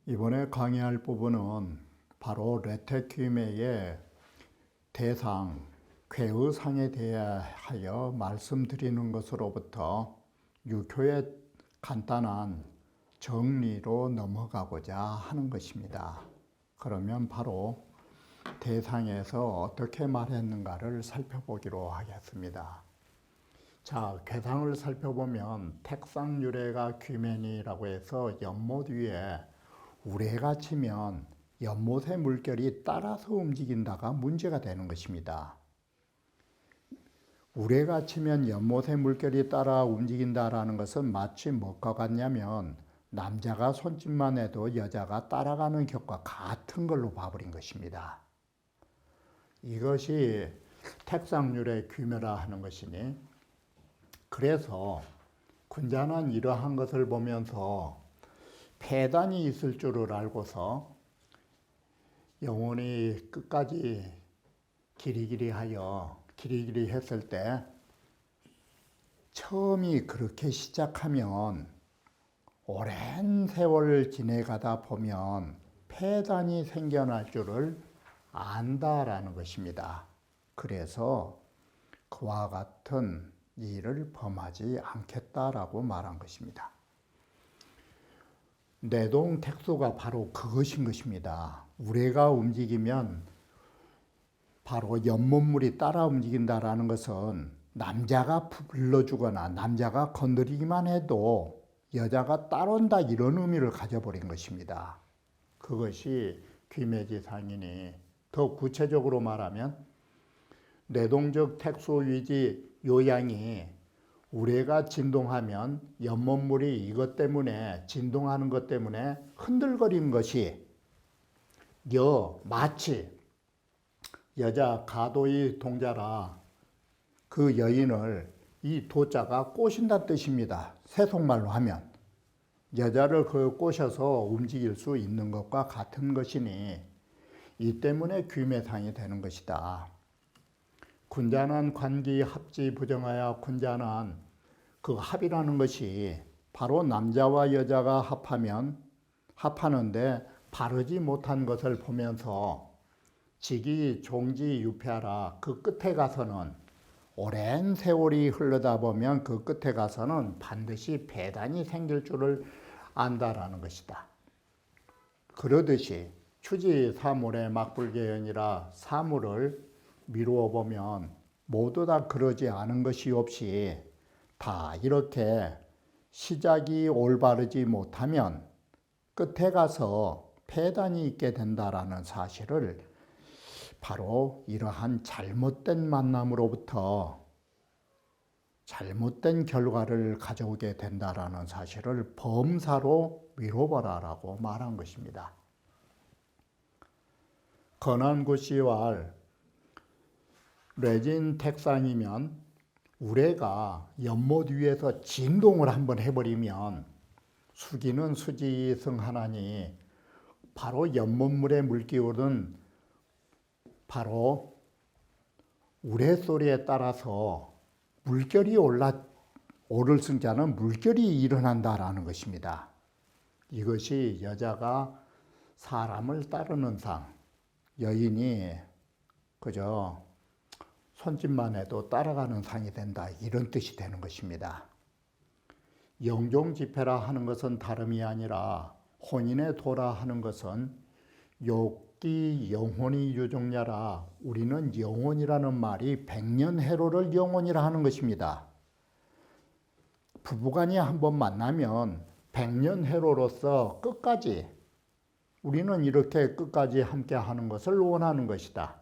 이번에 강의할 부분은 바로 레테큐메의 대상, 쾌의상에 대하여 말씀드리는 것으로부터 유효의 간단한 정리로 넘어가고자 하는 것입니다. 그러면 바로 대상에서 어떻게 말했는가를 살펴보기로 하겠습니다. 자, 괴상을 살펴보면 택상유래가 귀면이라고 해서 연못 위에 우레가 치면 연못의 물결이 따라서 움직인다가 문제가 되는 것입니다. 우레가 치면 연못의 물결이 따라 움직인다라는 것은 마치 뭐가 같냐면 남자가 손짓만 해도 여자가 따라가는 격과 같은 걸로 봐버린 것입니다. 이것이 택상유래 귀묘라 하는 것이니, 그래서 군자는 이러한 것을 보면서 폐단이 있을 줄을 알고서 영혼이 끝까지 기리기리하여 기리기리 했을 때 처음이 그렇게 시작하면 오랜 세월을 지내가다 보면 폐단이 생겨날 줄을 안다라는 것입니다. 그래서 그와 같은 일을 범하지 않겠다라고 말한 것입니다. 내동택수가 바로 그것인 것입니다. 우레가 움직이면 바로 연못물이 따라 움직인다라는 것은 남자가 불러주거나 남자가 건드리기만 해도 여자가 따라온다, 이런 의미를 가져버린 것입니다. 그것이 귀매지상이니, 더 구체적으로 말하면 내동적 택수위지 요양이 우레가 진동하면 연못물이 이것 때문에, 진동하는 것 때문에 흔들거리는 것이 마치 여자 가도의 동자라 그 여인을 이 도자가 꼬신다는 뜻입니다. 세속말로 하면 여자를 그 꼬셔서 움직일 수 있는 것과 같은 것이니, 이 때문에 귀매상이 되는 것이다. 군자는 관기 합지 부정하여, 군자는 그 합이라는 것이 바로 남자와 여자가 합하는데 바르지 못한 것을 보면서 직이 종지 유폐하라. 그 끝에 가서는 오랜 세월이 흐르다 보면 그 끝에 가서는 반드시 배단이 생길 줄을 안다라는 것이다. 그러듯이 추지 사물의 막불개연이라, 사물을 미루어 보면 모두 다 그러지 않은 것이 없이 다 이렇게 시작이 올바르지 못하면 끝에 가서 폐단이 있게 된다라는 사실을 바로 이러한 잘못된 만남으로부터 잘못된 결과를 가져오게 된다라는 사실을 범사로 미뤄보라라고 말한 것입니다. 건안구시왈 레진 택상이면 우레가 연못 위에서 진동을 한번 해버리면 수기는 수지승하나니, 바로 연못물의 물기울은 바로 우레소리에 따라서 물결이 오를 승자는 물결이 일어난다라는 것입니다. 이것이 여자가 사람을 따르는 상, 여인이 그저 손짓만 해도 따라가는 상이 된다, 이런 뜻이 되는 것입니다. 영종지폐라 하는 것은 다름이 아니라 혼인의 도라 하는 것은 욕기 영혼이 유종냐라, 우리는 영혼이라는 말이 백년해로를 영혼이라 하는 것입니다. 부부간이 한번 만나면 백년해로로서 끝까지, 우리는 이렇게 끝까지 함께 하는 것을 원하는 것이다.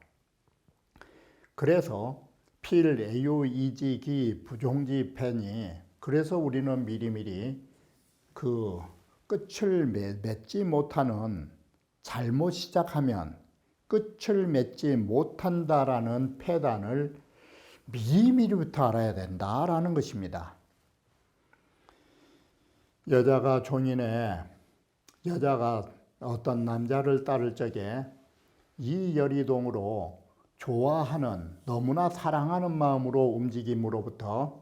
그래서 필, 애유, 이지, 기, 부종지, 팬이, 그래서 우리는 미리미리 그 끝을 맺지 못하는, 잘못 시작하면 끝을 맺지 못한다라는 폐단을 미리미리부터 알아야 된다라는 것입니다. 여자가 종인에 여자가 어떤 남자를 따를 적에 이 열이동으로 좋아하는 너무나 사랑하는 마음으로 움직임으로부터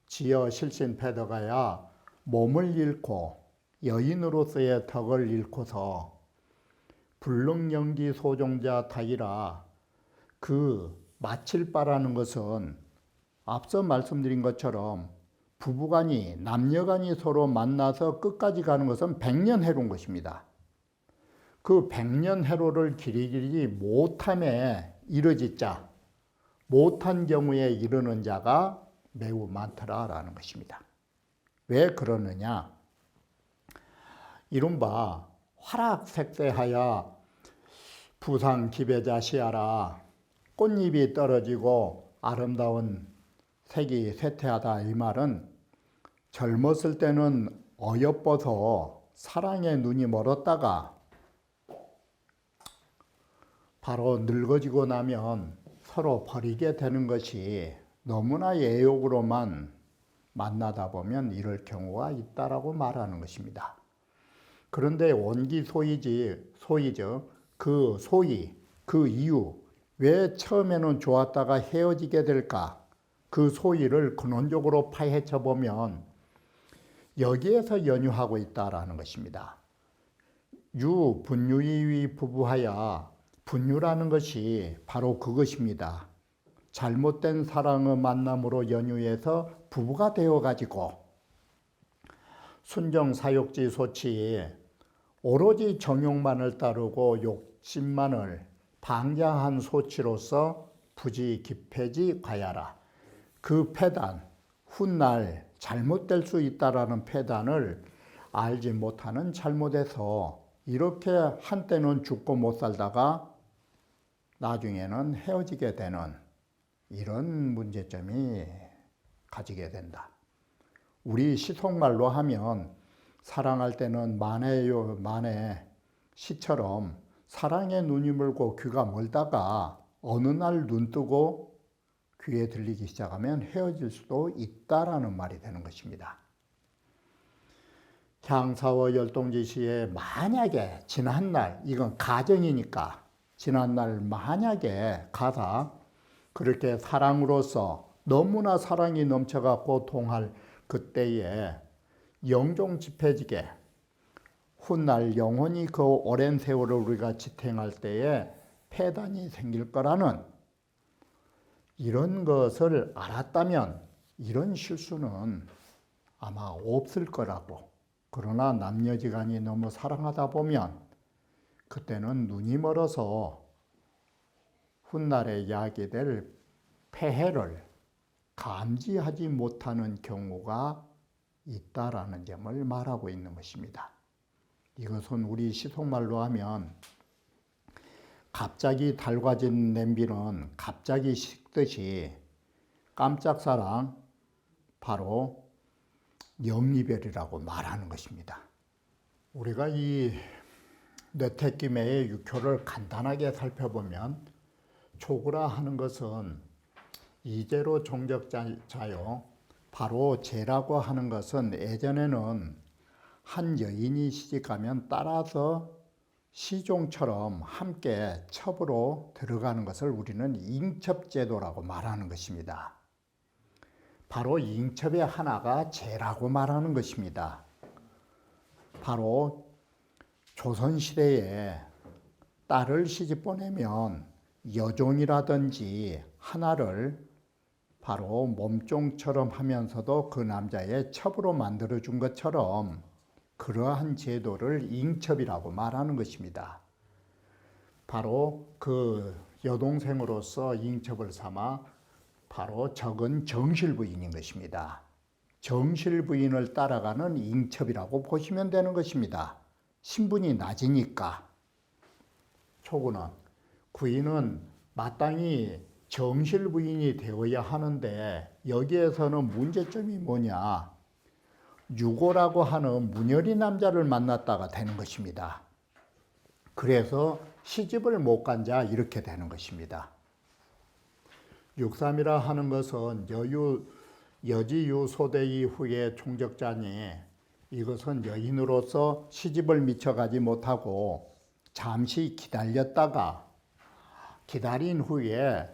지어 실신 패더가야 몸을 잃고 여인으로서의 덕을 잃고서 불능연기 소종자 타이라 그 마칠 바라는 것은 앞서 말씀드린 것처럼 부부간이 남녀간이 서로 만나서 끝까지 가는 것은 백년해로인 것입니다. 그 백년해로를 길이길이 못함에 이르짖자 못한 경우에 이르는 자가 매우 많더라라는 것입니다. 왜 그러느냐? 이른바 화락색세하여 부상 기배자시하라 꽃잎이 떨어지고 아름다운 색이 쇠퇴하다 이 말은 젊었을 때는 어여뻐서 사랑의 눈이 멀었다가 바로 늙어지고 나면 서로 버리게 되는 것이 너무나 애욕으로만 만나다 보면 이럴 경우가 있다라고 말하는 것입니다. 그런데 원기소이죠. 그 소이, 그 이유, 왜 처음에는 좋았다가 헤어지게 될까? 그 소이를 근원적으로 파헤쳐 보면 여기에서 연유하고 있다라는 것입니다. 분유이위 부부하야 분유라는 것이 바로 그것입니다. 잘못된 사랑의 만남으로 연유해서 부부가 되어가지고 순정사욕지 소치 오로지 정욕만을 따르고 욕심만을 방자한 소치로서 부지 기폐지 과야라. 그 패단, 훗날 잘못될 수 있다라는 패단을 알지 못하는 잘못에서 이렇게 한때는 죽고 못 살다가 나중에는 헤어지게 되는 이런 문제점이 가지게 된다. 우리 시속말로 하면 사랑할 때는 만해요 만해 시처럼 사랑에 눈이 멀고 귀가 멀다가 어느 날 눈 뜨고 귀에 들리기 시작하면 헤어질 수도 있다라는 말이 되는 것입니다. 향사와 열동지시에 만약에 지난날, 이건 가정이니까 지난날 만약에 가다 그렇게 사랑으로서 너무나 사랑이 넘쳐갖고 동할 그때에 영종집해지게 훗날 영원히 그 오랜 세월을 우리가 지탱할 때에 폐단이 생길 거라는 이런 것을 알았다면 이런 실수는 아마 없을 거라고. 그러나 남녀지간이 너무 사랑하다 보면 그때는 눈이 멀어서 훗날에 야기될 폐해를 감지하지 못하는 경우가 있다라는 점을 말하고 있는 것입니다. 이것은 우리 시속말로 하면 갑자기 달궈진 냄비는 갑자기 식듯이 깜짝 사랑 바로 영이별이라고 말하는 것입니다. 우리가 이 뇌택김해의 육효를 간단하게 살펴보면 초구라 하는 것은 이제로 종적자요. 바로 제라고 하는 것은 예전에는 한 여인이 시집가면 따라서 시종처럼 함께 첩으로 들어가는 것을 우리는 잉첩제도라고 말하는 것입니다. 바로 잉첩의 하나가 제라고 말하는 것입니다. 바로 조선시대에 딸을 시집 보내면 여종이라든지 하나를 바로 몸종처럼 하면서도 그 남자의 첩으로 만들어준 것처럼 그러한 제도를 잉첩이라고 말하는 것입니다. 바로 그 여동생으로서 잉첩을 삼아 바로 적은 정실부인인 것입니다. 정실부인을 따라가는 잉첩이라고 보시면 되는 것입니다. 신분이 낮으니까. 초구는 구인은 마땅히 정실부인이 되어야 하는데 여기에서는 문제점이 뭐냐? 유고라고 하는 문열이 남자를 만났다가 되는 것입니다. 그래서 시집을 못 간 자 이렇게 되는 것입니다. 육삼이라 하는 것은 여지유 소대 이후의 총적자니 이것은 여인으로서 시집을 미쳐가지 못하고 잠시 기다렸다가 기다린 후에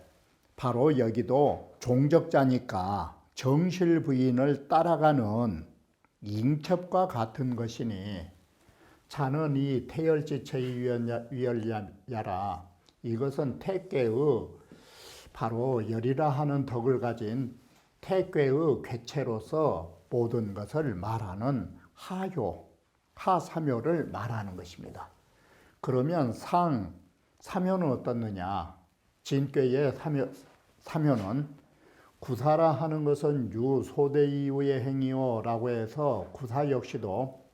바로 여기도 종적자니까 정실 부인을 따라가는 잉첩과 같은 것이니 자는 이 태열지체위열야라 이것은 태괴의 바로 열이라 하는 덕을 가진 태괴의 궤체로서 모든 것을 말하는 하삼효를 말하는 것입니다. 그러면 삼효는 어떻느냐? 진괴의 삼효는 구사라 하는 것은 유소대 이후의 행위요라고 해서 구사 역시도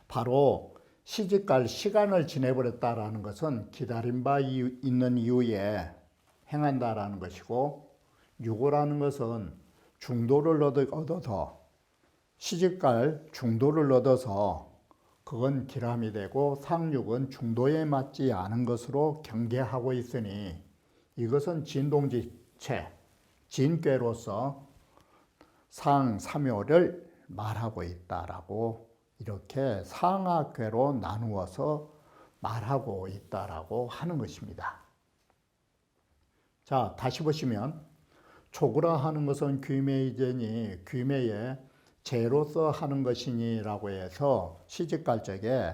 바로 시집갈 시간을 지내버렸다라는 것은 기다린 바 있는 이후에 행한다라는 것이고 유고라는 것은 중도를 얻어서 시집갈 중도를 얻어서 그건 기람이 되고 상육은 중도에 맞지 않은 것으로 경계하고 있으니 이것은 진동지체, 진괴로서 상삼효를 말하고 있다라고 이렇게 상하괴로 나누어서 말하고 있다라고 하는 것입니다. 자, 다시 보시면 초구라 하는 것은 귀매이제니 귀매에 죄로서 하는 것이니라고 해서 시집갈 적에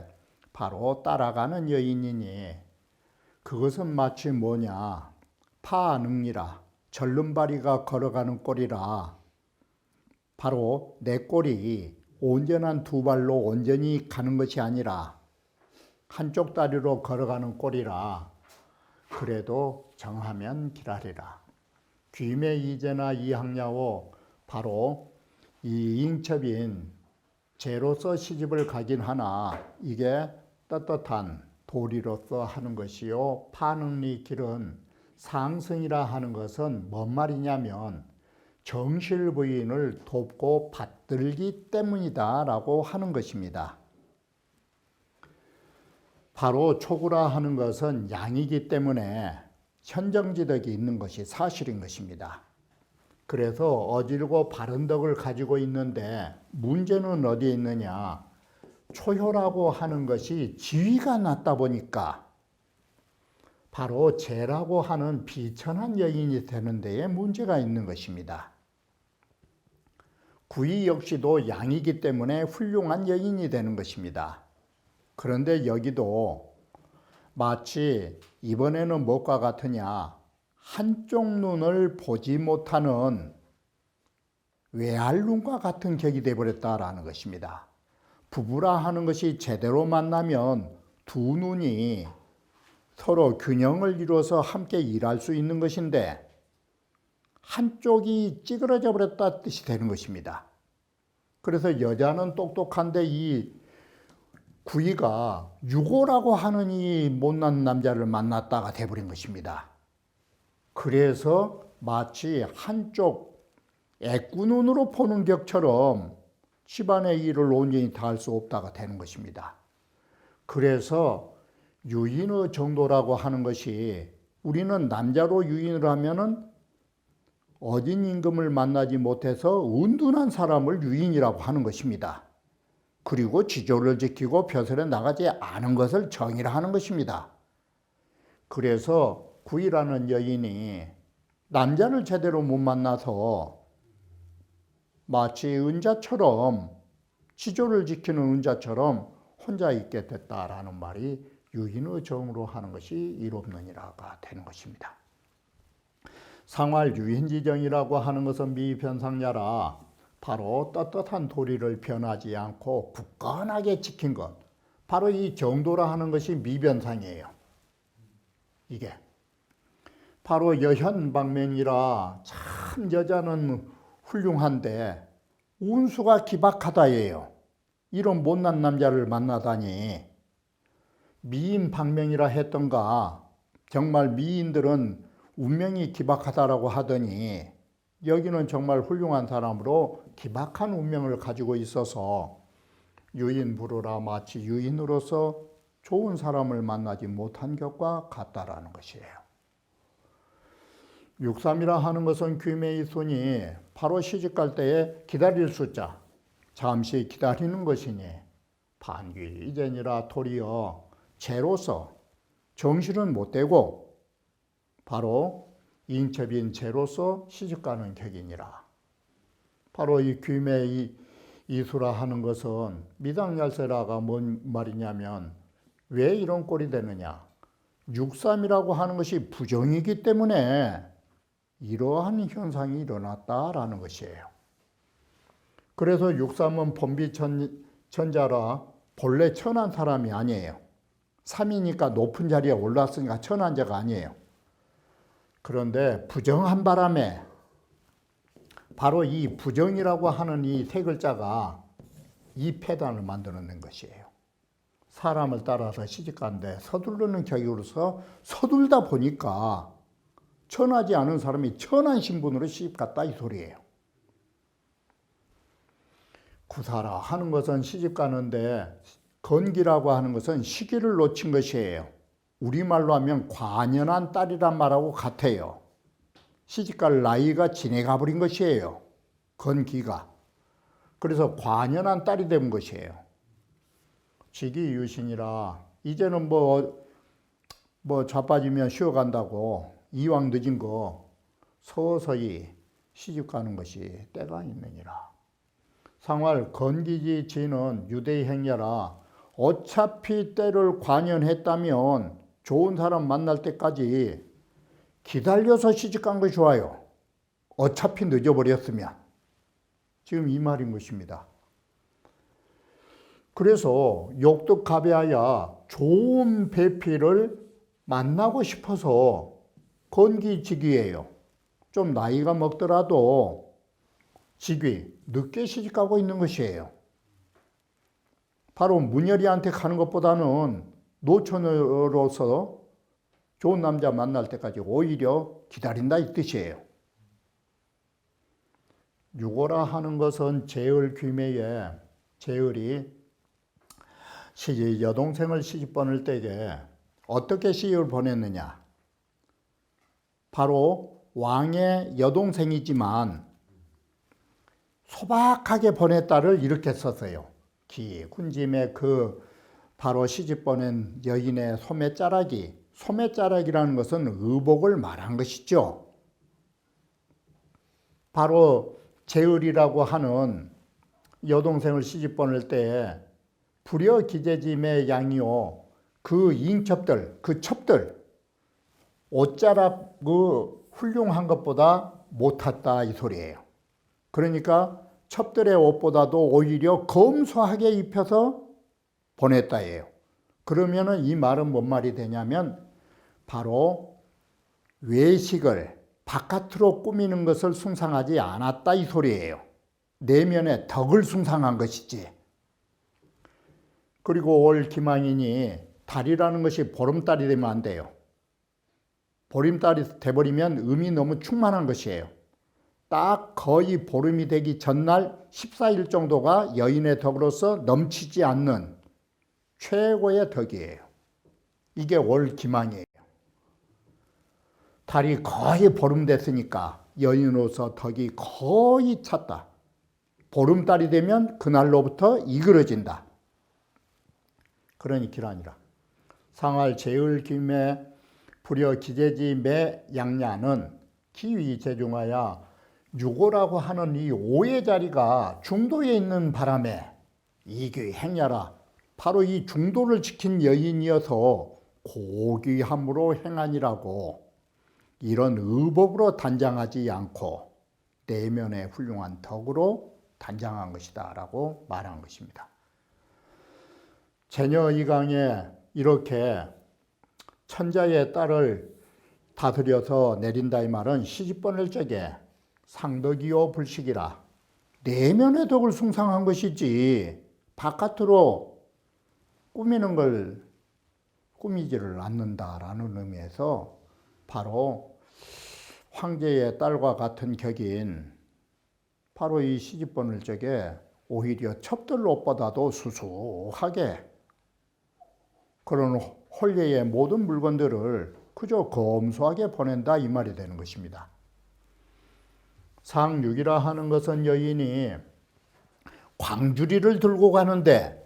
바로 따라가는 여인이니 그것은 마치 뭐냐 파능이라 절름발이가 걸어가는 꼴이라 바로 내 꼴이 온전한 두 발로 온전히 가는 것이 아니라 한쪽 다리로 걸어가는 꼴이라 그래도 정하면 기라리라. 귀매 이제나 이항야오 바로 이 잉첩인 죄로서 시집을 가긴 하나 이게 떳떳한 도리로서 하는 것이요 파능리 길은 상승이라 하는 것은 뭔 말이냐면 정실부인을 돕고 받들기 때문이다 라고 하는 것입니다. 바로 초구라 하는 것은 양이기 때문에 현정지덕이 있는 것이 사실인 것입니다. 그래서 어질고 바른 덕을 가지고 있는데 문제는 어디에 있느냐 초효라고 하는 것이 지위가 낮다 보니까 바로 죄라고 하는 비천한 여인이 되는 데에 문제가 있는 것입니다. 구이 역시도 양이기 때문에 훌륭한 여인이 되는 것입니다. 그런데 여기도 마치 이번에는 무엇과 같으냐 한쪽 눈을 보지 못하는 외알눈과 같은 격이 되어버렸다라는 것입니다. 부부라 하는 것이 제대로 만나면 두 눈이 서로 균형을 이루어서 함께 일할 수 있는 것인데 한쪽이 찌그러져 버렸다 뜻이 되는 것입니다. 그래서 여자는 똑똑한데 이 구이가 유고라고 하는 이 못난 남자를 만났다가 돼버린 것입니다. 그래서 마치 한쪽 애꾸눈으로 보는 격처럼 집안의 일을 온전히 다 할 수 없다가 되는 것입니다. 그래서 유인의 정도라고 하는 것이 우리는 남자로 유인을 하면은 어진 임금을 만나지 못해서 은둔한 사람을 유인이라고 하는 것입니다. 그리고 지조를 지키고 벼슬에 나가지 않은 것을 정의라 하는 것입니다. 그래서 구이라는 여인이 남자를 제대로 못 만나서 마치 은자처럼 지조를 지키는 은자처럼 혼자 있게 됐다라는 말이 유인의 정으로 하는 것이 이롭느니라가 되는 것입니다. 상활 유인지정이라고 하는 것은 미변상야라 바로 떳떳한 도리를 변하지 않고 굳건하게 지킨 것 바로 이 정도라 하는 것이 미변상이에요. 이게 바로 여현방면이라 참 여자는 훌륭한데 운수가 기박하다예요. 이런 못난 남자를 만나다니 미인방명이라 했던가 정말 미인들은 운명이 기박하다라고 하더니 여기는 정말 훌륭한 사람으로 기박한 운명을 가지고 있어서 유인부르라 마치 유인으로서 좋은 사람을 만나지 못한 것과 같다라는 것이에요. 육삼이라 하는 것은 귀매의 손이 바로 시집갈 때에 기다릴 숫자, 잠시 기다리는 것이니 반귀 이전이라 도리어 죄로서 정신은 못되고 바로 인첩인 죄로서 시집가는 격이니라. 바로 이 귀매의 이수라 하는 것은 미당얄세라가 뭔 말이냐면 왜 이런 꼴이 되느냐. 육삼이라고 하는 것이 부정이기 때문에 이러한 현상이 일어났다라는 것이에요. 그래서 육삼은 본비천자라 본래 천한 사람이 아니에요. 삼이니까 높은 자리에 올랐으니까 천한 자가 아니에요. 그런데 부정한 바람에 바로 이 부정이라고 하는 이 세 글자가 이 폐단을 만들어낸 것이에요. 사람을 따라서 시집가는데 서두르는 격으로서 서둘다 보니까 천하지 않은 사람이 천한 신분으로 시집갔다 이 소리예요. 구사라 하는 것은 시집가는데 건기라고 하는 것은 시기를 놓친 것이에요. 우리말로 하면 관연한 딸이란 말하고 같아요. 시집갈 나이가 지내가 버린 것이에요. 건기가. 그래서 관연한 딸이 된 것이에요. 직이유신이라 이제는 뭐 자빠지면 쉬어간다고 이왕 늦은 거 서서히 시집가는 것이 때가 있느니라. 상활 건기지 지는 유대의 행야라 어차피 때를 관연했다면 좋은 사람 만날 때까지 기다려서 시집간 것이 좋아요. 어차피 늦어버렸으면. 지금 이 말인 것입니다. 그래서 욕득가배하여 좋은 배필을 만나고 싶어서 건기직위예요. 좀 나이가 먹더라도 직위, 늦게 시집가고 있는 것이에요. 바로 문열이한테 가는 것보다는 노처녀로서 좋은 남자 만날 때까지 오히려 기다린다 이 뜻이에요. 유고라 하는 것은 제을 귀매에 제을이 여동생을 시집 보낼 때에 어떻게 시집을 보냈느냐. 바로 왕의 여동생이지만 소박하게 보냈다를 이렇게 썼어요. 군짐의 바로 시집 보낸 여인의 소매자락이, 소매자락이라는 것은 의복을 말한 것이죠. 바로 제을이라고 하는 여동생을 시집 보낼 때에 불여 기재짐의 양이요 그 인첩들, 그 첩들 옷자락 훌륭한 것보다 못했다 이 소리예요. 그러니까 첩들의 옷보다도 오히려 검소하게 입혀서 보냈다예요. 그러면은 이 말은 뭔 말이 되냐면 바로 외식을 바깥으로 꾸미는 것을 숭상하지 않았다 이 소리예요. 내면의 덕을 숭상한 것이지. 그리고 올 기망이니 달이라는 것이 보름달이 되면 안 돼요. 보름달이 돼버리면 음이 너무 충만한 것이에요. 딱 거의 보름이 되기 전날 14일 정도가 여인의 덕으로서 넘치지 않는 최고의 덕이에요. 이게 올 기망이에요. 달이 거의 보름 됐으니까 여인으로서 덕이 거의 찼다. 보름달이 되면 그날로부터 이그러진다. 그러니 기라니라. 상할 제을 김에 불여 기재지 매 양야는 기위 제중하야 유고라고 하는 이 오의 자리가 중도에 있는 바람에 이귀 행야라. 바로 이 중도를 지킨 여인이어서 고귀함으로 행하니라고 이런 의복으로 단장하지 않고 내면의 훌륭한 덕으로 단장한 것이다 라고 말한 것입니다. 제녀 이강에 이렇게 천자의 딸을 다스려서 내린다 이 말은 시집 보낼 적에 상덕이요 불식이라 내면의 덕을 숭상한 것이지 바깥으로 꾸미는 걸 꾸미지를 않는다라는 의미에서 바로 황제의 딸과 같은 격인 바로 이 시집 보낼 적에 오히려 첩들 옷보다도 수수하게 그런 홀례의 모든 물건들을 그저 검소하게 보낸다 이 말이 되는 것입니다. 상육이라 하는 것은 여인이 광주리를 들고 가는데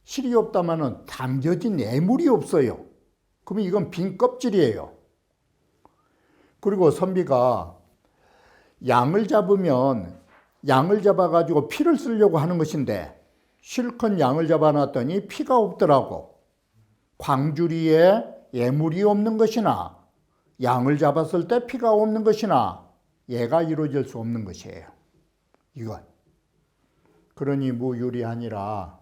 실이 없다마는 담겨진 애물이 없어요. 그러면 이건 빈 껍질이에요. 그리고 선비가 양을 잡으면 양을 잡아가지고 피를 쓰려고 하는 것인데 실컷 양을 잡아놨더니 피가 없더라고. 광주리에 애물이 없는 것이나 양을 잡았을 때 피가 없는 것이나 얘가 이루어질 수 없는 것이에요. 이건. 그러니 무유리하니라.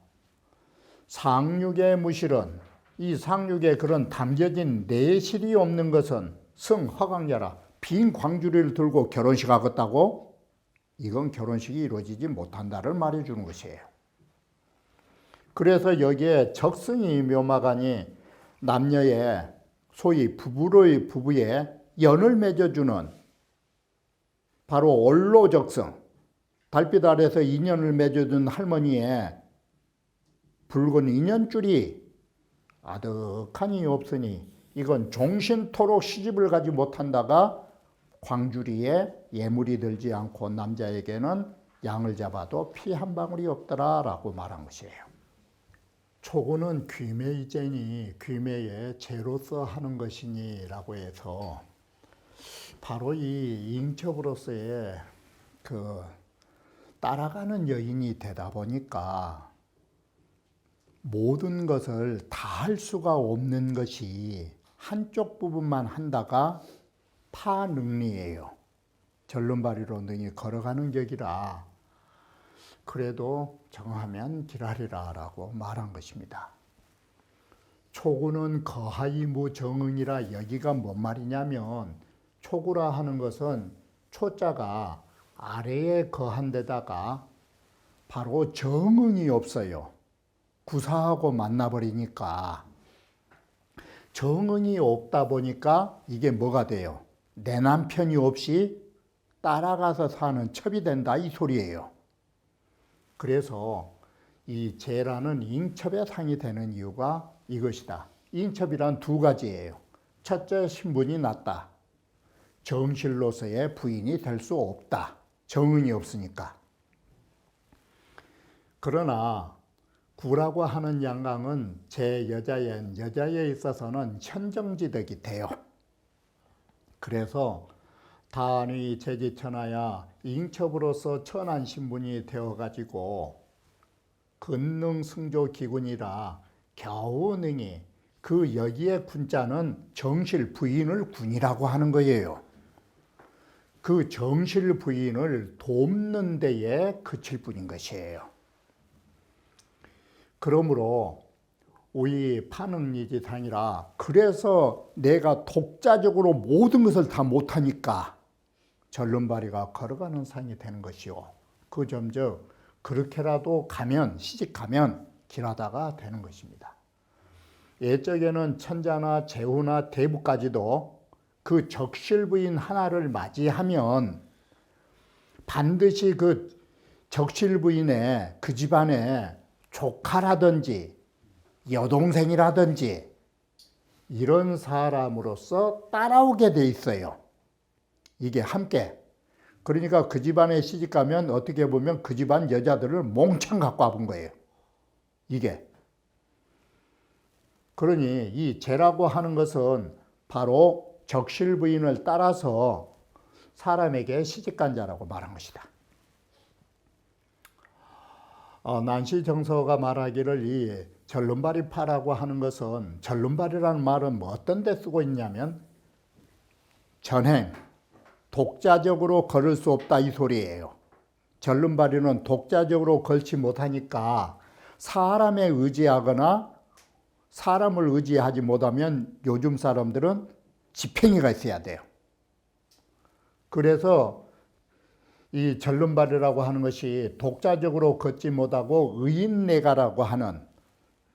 상육의 무실은 이 상육에 그런 담겨진 내실이 없는 것은 성허강야라. 빈 광주리를 들고 결혼식 하겠다고? 이건 결혼식이 이루어지지 못한다를 말해주는 것이에요. 그래서 여기에 적성이 묘마가니 남녀의 소위 부부의 연을 맺어주는 바로 올로적성, 달빛 아래서 인연을 맺어준 할머니의 붉은 인연줄이 아득하니 없으니 이건 종신토록 시집을 가지 못한다가 광주리에 예물이 들지 않고 남자에게는 양을 잡아도 피 한 방울이 없더라라고 말한 것이에요. 초구는 귀매이제니 귀매에 죄로서 하는 것이니라고 해서 바로 이 잉첩으로서의 따라가는 여인이 되다 보니까 모든 것을 다 할 수가 없는 것이 한쪽 부분만 한다가 파능리예요. 절름발이로 능히 걸어가는 격이라 그래도 정하면 기라리라 라고 말한 것입니다. 초구는 거하이 무정응이라 여기가 뭔 말이냐면 초구라 하는 것은 초자가 아래에 거한 데다가 바로 정응이 없어요. 구사하고 만나버리니까 정응이 없다 보니까 이게 뭐가 돼요? 내 남편이 없이 따라가서 사는 첩이 된다 이 소리예요. 그래서 이 제라는 잉첩의 상이 되는 이유가 이것이다. 잉첩이란 두 가지예요. 첫째, 신분이 낮다. 정실로서의 부인이 될 수 없다. 정응이 없으니까. 그러나 구라고 하는 양강은 여자에 있어서는 현정지덕이 돼요. 그래서 단위 제지천하야 잉첩으로서 천한 신분이 되어가지고 근능승조 기군이라 겨우 능히 그 여기에 군자는 정실 부인을 군이라고 하는 거예요. 그 정실 부인을 돕는 데에 그칠 뿐인 것이에요. 그러므로 우리 파능리지상이라 그래서 내가 독자적으로 모든 것을 다 못하니까 절름발이가 걸어가는 상이 되는 것이요. 그 점즉 그렇게라도 시집가면 길하다가 되는 것입니다. 예적에는 천자나 제후나 대부까지도 그 적실부인 하나를 맞이하면 반드시 그 적실부인의 그 집안에 조카라든지 여동생이라든지 이런 사람으로서 따라오게 돼 있어요. 이게 함께. 그러니까 그 집안에 시집가면 어떻게 보면 그 집안 여자들을 몽창 갖고 와본 거예요. 이게. 그러니 이 제라고 하는 것은 바로 적실부인을 따라서 사람에게 시집간 자라고 말한 것이다. 난시정서가 말하기를 이 절름발이파라고 하는 것은 절름발이라는 말은 뭐 어떤 데 쓰고 있냐면 전행, 독자적으로 걸을 수 없다 이 소리예요. 절름발이는 독자적으로 걸지 못하니까 사람에 의지하거나 사람을 의지하지 못하면 요즘 사람들은 지팽이가 있어야 돼요. 그래서 이 절름발이라고 하는 것이 독자적으로 걷지 못하고 의인내가라고 하는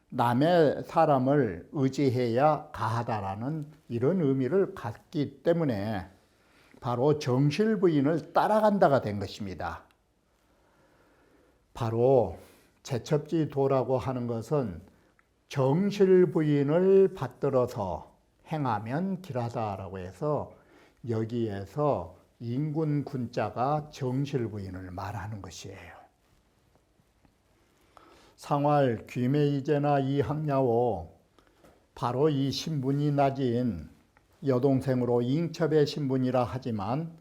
남의 사람을 의지해야 가하다라는 이런 의미를 갖기 때문에 바로 정실부인을 따라간다가 된 것입니다. 바로 제첩지도라고 하는 것은 정실부인을 받들어서 행하면 길하다라고 해서 여기에서 인군 군자가 정실부인을 말하는 것이에요. 상활 귀매이제나 이학야오, 바로 이 신분이 낮은 여동생으로 잉첩의 신분이라 하지만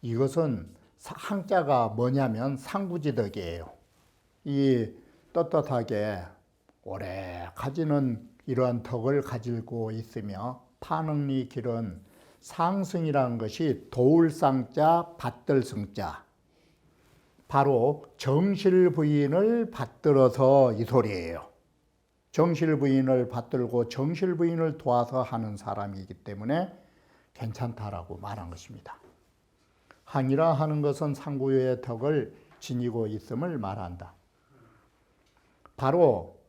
이것은 한자가 뭐냐면 상부지덕이에요. 이 떳떳하게 오래 가지는 이러한 덕을 가지고 있으며 판응리 길은 상승이라는 것이 도울상자 받들승자, 바로 정실부인을 받들어서 이 소리예요. 정실부인을 받들고 정실부인을 도와서 하는 사람이기 때문에 괜찮다라고 말한 것입니다. 항이라 하는 것은 상부의 덕을 지니고 있음을 말한다. 바로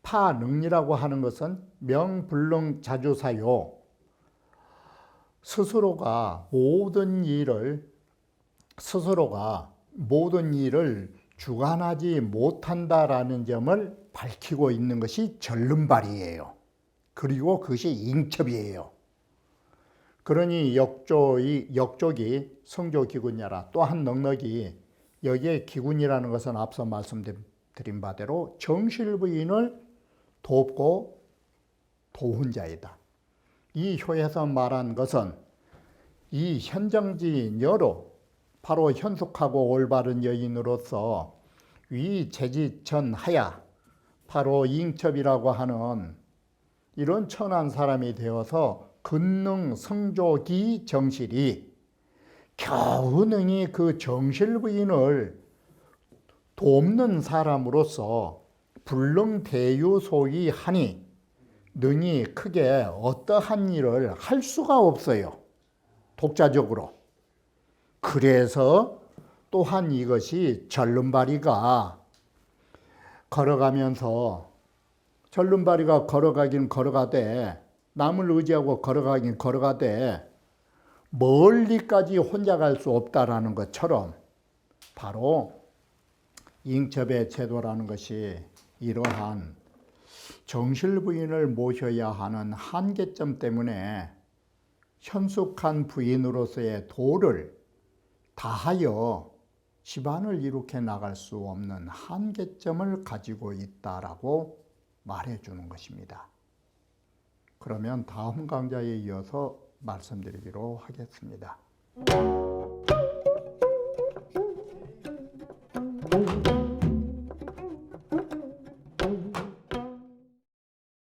파능리라고 하는 것은 명불능자주사요, 스스로가 모든 일을 주관하지 못한다라는 점을 밝히고 있는 것이 절름발이에요. 그리고 그것이 잉첩이에요. 그러니 역족이 성조기군야라, 또한 넉넉이 여기에 기군이라는 것은 앞서 말씀드린 바대로 정실부인을 돕고 도운 자이다. 이 효에서 말한 것은 이 현정지녀로, 바로 현숙하고 올바른 여인으로서 위재지천하야, 바로 잉첩이라고 하는 이런 천한 사람이 되어서 근능 성조기 정실이 겨우 능히 그 정실부인을 돕는 사람으로서 불능대유소위 하니 능히 크게 어떠한 일을 할 수가 없어요. 독자적으로. 그래서 또한 이것이 절름발이가 걸어가면서, 절름발이가 걸어가긴 걸어가되, 남을 의지하고 걸어가긴 걸어가되 멀리까지 혼자 갈 수 없다라는 것처럼, 바로 잉첩의 제도라는 것이 이러한 정실부인을 모셔야 하는 한계점 때문에 현숙한 부인으로서의 도를 다하여 집안을 이룩해 나갈 수 없는 한계점을 가지고 있다라고 말해주는 것입니다. 그러면 다음 강좌에 이어서 말씀드리기로 하겠습니다.